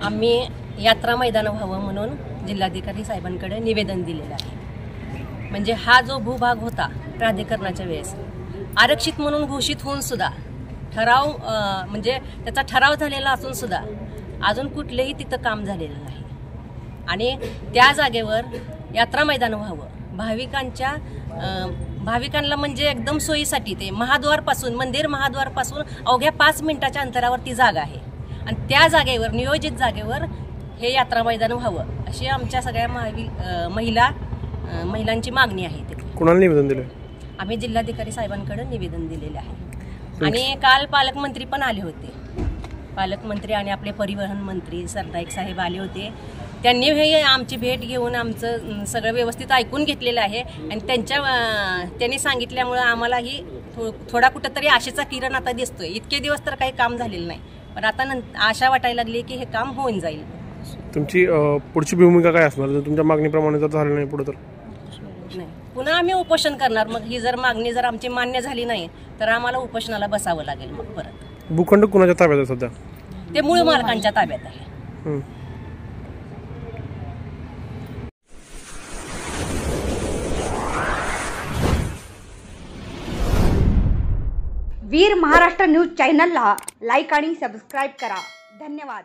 आम्ही यात्रा मैदान व्हावं म्हणून जिल्हाधिकारी साहेबांकडे निवेदन दिलेलं आहे। म्हणजे हा जो भूभाग होता प्राधिकरणाच्या वेळेस आरक्षित म्हणून घोषित होऊन सुद्धा ठराव म्हणजे त्याचा ठराव झालेला असून सुद्धा अजून कुठलेही तिथं काम झालेलं नाही आणि त्या जागेवर यात्रा मैदान व्हावं भाविकांना म्हणजे एकदम सोयीसाठी ते महाद्वारपासून मंदिर महाद्वारपासून अवघ्या 5 मिनिटाच्या अंतरावर ती जागा आहे आणि त्या जागेवर नियोजित जागेवर हे यात्रा मैदान व्हावं अशी आमच्या सगळ्या महिलांची मागणी आहे। कोणाला निवेदन दिलं? आम्ही जिल्हाधिकारी साहेबांकडे निवेदन दिलेले आहे आणि काल पालकमंत्री पण आले होते। पालकमंत्री आणि आपले परिवहन मंत्री सरनाईक साहेब आले होते। त्यांनी हे आमची भेट घेऊन आमचं सगळं व्यवस्थित ऐकून घेतलेलं आहे आणि त्यांनी सांगितल्यामुळं आम्हालाही थोडा कुठंतरी आशेचा किरण आता दिसतोय। इतके दिवस तर काही काम झालेलं नाही पण आता आशा वाटायला लागली की हे काम होऊन जाईल। तुमची पुढची भूमिका काय असणार जर तुमच्या मागणीप्रमाणे जर झालं नाही पुढे तर? नाही, पुन्हा आम्ही उपोषण करणार। मग ही जर मागणी जर आमची मान्य झाली नाही तर आम्हाला उपोषणाला बसावं लागेल। मग परत भूखंड कुणाच्या ताब्यात आहे सध्या? ते मूळ मालकांच्या ताब्यात आहे। वीर महाराष्ट्र न्यूज चॅनलला लाईक आणि सबस्क्राईब करा। धन्यवाद।